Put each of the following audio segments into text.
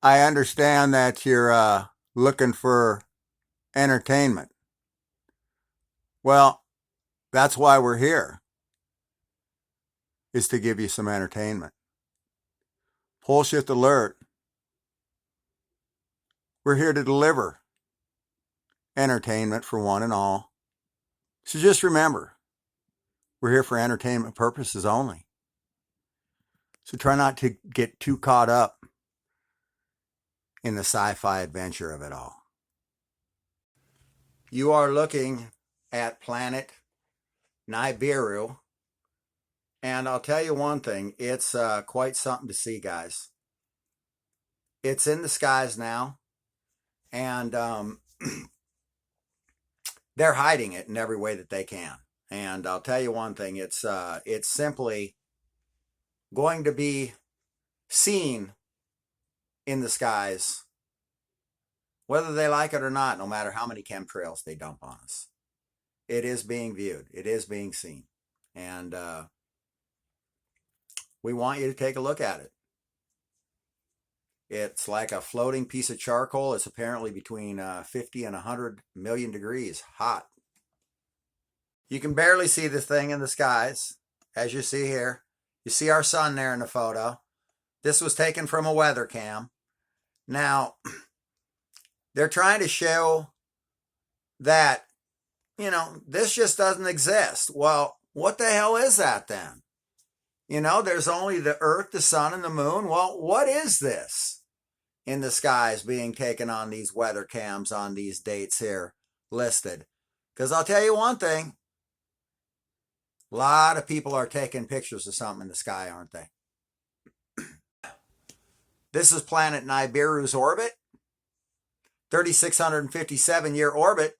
I understand that you're looking for entertainment. Well, that's why we're here, is to give you some entertainment. Poleshift Alert, we're here to deliver entertainment for one and all. So just remember, we're here for entertainment purposes only. So try not to get too caught up in the sci-fi adventure of it all. You are looking at planet Nibiru, and I'll tell you one thing, it's quite something to see, guys. It's in the skies now, and they're hiding it in every way that they can. And I'll tell you one thing, it's simply going to be seen in the skies, whether they like it or not, no matter how many chemtrails they dump on us. It is being viewed. It is being seen. And we want you to take a look at it. It's like a floating piece of charcoal. It's apparently between 50 and 100 million degrees hot. You can barely see this thing in the skies, as you see here. You see our sun there in the photo. This was taken from a weather cam. Now, they're trying to show that, this just doesn't exist. Well, what the hell is that then? There's only the Earth, the sun, and the moon. Well, what is this in the skies being taken on these weather cams on these dates here listed? Because I'll tell you one thing, a lot of people are taking pictures of something in the sky, aren't they? This is planet Nibiru's orbit, 3,657-year orbit.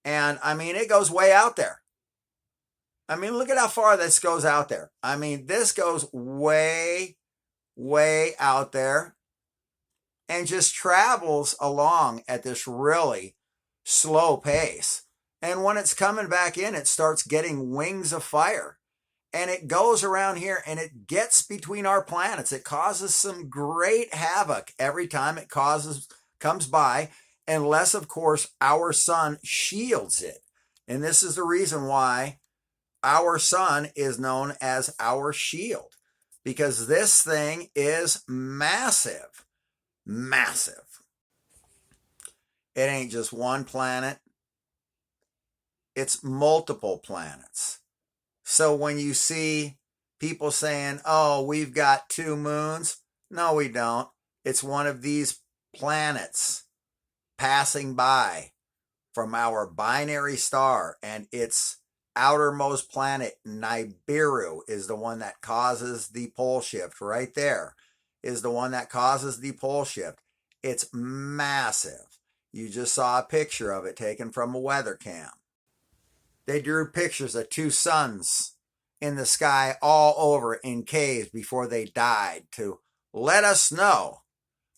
And I mean, it goes way out there. I mean, look at how far this goes out there. I mean, this goes way, way out there and just travels along at this really slow pace. And when it's coming back in, it starts getting wings of fire. And it goes around here and it gets between our planets. It causes some great havoc every time it comes by, unless, of course, our sun shields it. And this is the reason why our sun is known as our shield, because this thing is massive, massive. It ain't just one planet. It's multiple planets. So when you see people saying, oh, we've got two moons, no, we don't. It's one of these planets passing by from our binary star, and its outermost planet, Nibiru, is the one that causes the pole shift. Right there is the one that causes the pole shift. It's massive. You just saw a picture of it taken from a weather cam. They drew pictures of two suns in the sky all over in caves before they died to let us know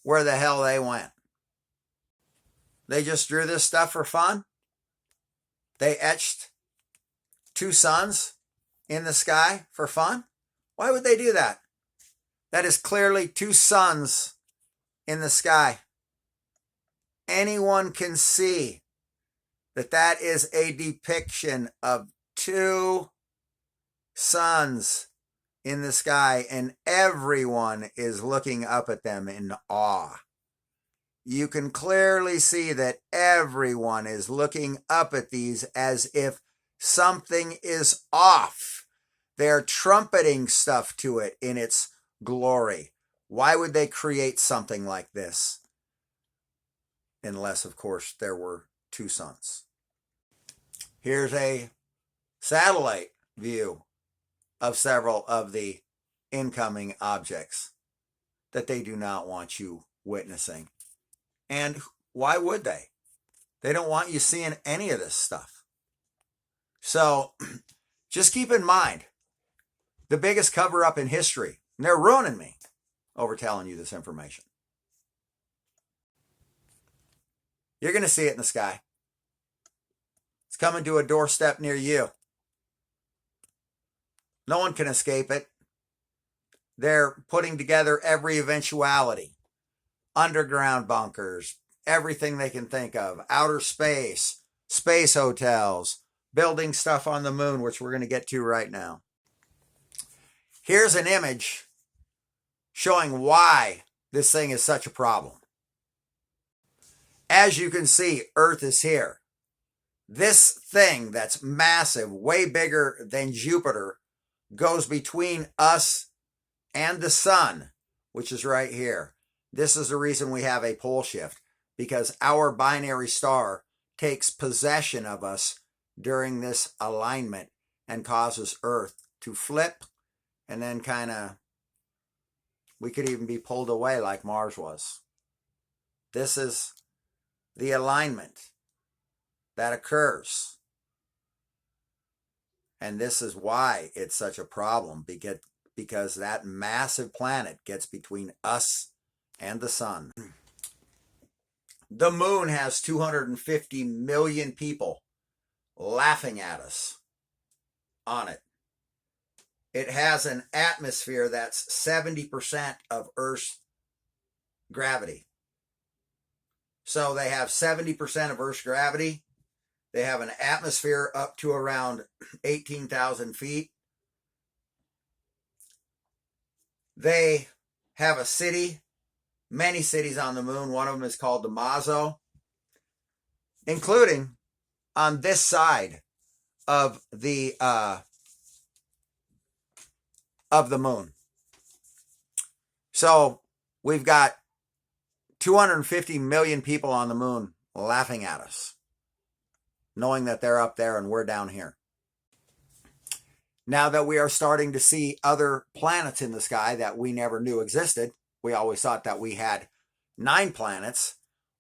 where the hell they went. They just drew this stuff for fun. They etched two suns in the sky for fun. Why would they do that? That is clearly two suns in the sky. Anyone can see that that is a depiction of two suns in the sky, and everyone is looking up at them in awe. You can clearly see that everyone is looking up at these as if something is off. They're trumpeting stuff to it in its glory. Why would they create something like this? Unless, of course, there were two suns. Here's a satellite view of several of the incoming objects that they do not want you witnessing. And why would they? They don't want you seeing any of this stuff. So just keep in mind, the biggest cover-up in history, and they're ruining me over telling you this information. You're going to see it in the sky. It's coming to a doorstep near you. No one can escape it. They're putting together every eventuality. underground bunkers, everything they can think of, outer space, space hotels, building stuff on the moon, which we're going to get to right now. Here's an image showing why this thing is such a problem. As you can see, Earth is here. This thing that's massive, way bigger than Jupiter, goes between us and the sun, which is right here. This is the reason we have a pole shift, because our binary star takes possession of us during this alignment and causes Earth to flip, and then kind of, we could even be pulled away like Mars was. This is the alignment that occurs. And this is why it's such a problem, because that massive planet gets between us and the sun. The moon has 250 million people laughing at us on it. It has an atmosphere that's 70% of Earth's gravity. So they have 70% of Earth's gravity. They have an atmosphere up to around 18,000 feet. They have a city, many cities on the moon. One of them is called the Mazo, including on this side of the moon. So we've got 250 million people on the moon laughing at us, knowing that they're up there and we're down here. Now that we are starting to see other planets in the sky that we never knew existed, we always thought that we had 9 planets.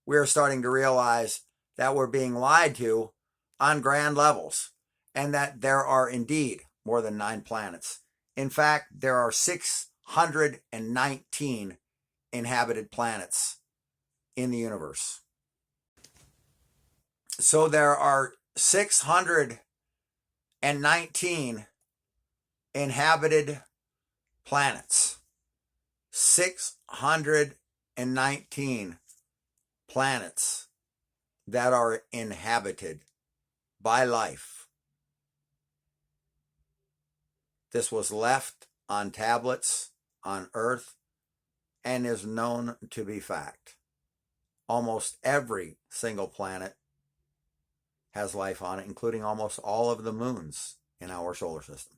We're starting to realize that we're being lied to on grand levels, and that there are indeed more than 9 planets. In fact, there are 619 inhabited planets in the universe. So there are 619 inhabited planets. 619 planets that are inhabited by life. This was left on tablets on Earth and is known to be fact. Almost every single planet has life on it, including almost all of the moons in our solar system.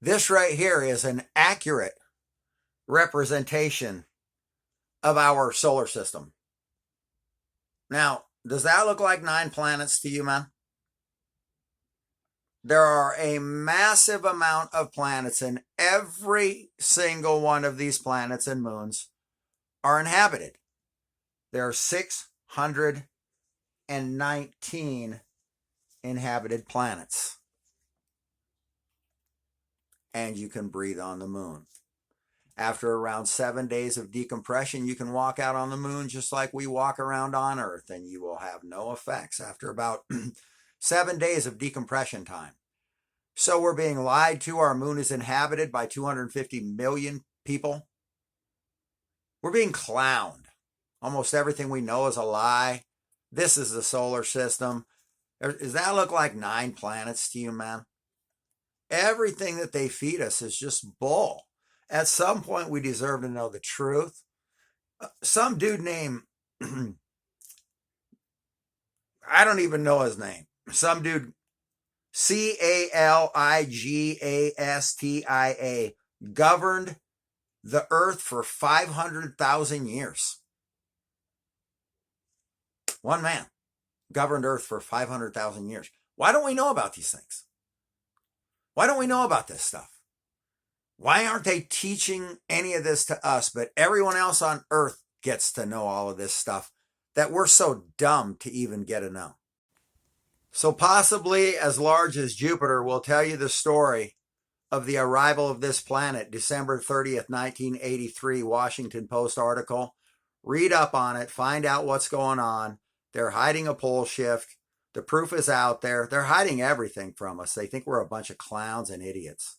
This right here is an accurate representation of our solar system. Now, does that look like 9 planets to you, man? There are a massive amount of planets, and every single one of these planets and moons are inhabited. There are 619 inhabited planets. And you can breathe on the moon. After around 7 days of decompression, you can walk out on the moon just like we walk around on Earth, and you will have no effects after about 7 days of decompression time. So we're being lied to. Our moon is inhabited by 250 million people. We're being clowned. Almost everything we know is a lie. This is the solar system. Does that look like 9 planets to you, man? Everything that they feed us is just bull. At some point, we deserve to know the truth. Some dude named, I don't even know his name. Some dude, Caligasta, governed the earth for 500,000 years. One man governed earth for 500,000 years. Why don't we know about these things? Why don't we know about this stuff? Why aren't they teaching any of this to us, but everyone else on earth gets to know all of this stuff that we're so dumb to even get to know? So possibly as large as Jupiter will tell you the story of the arrival of this planet, December 30th, 1983, Washington Post article. Read up on it, find out what's going on. They're hiding a pole shift. The proof is out there. They're hiding everything from us. They think we're a bunch of clowns and idiots.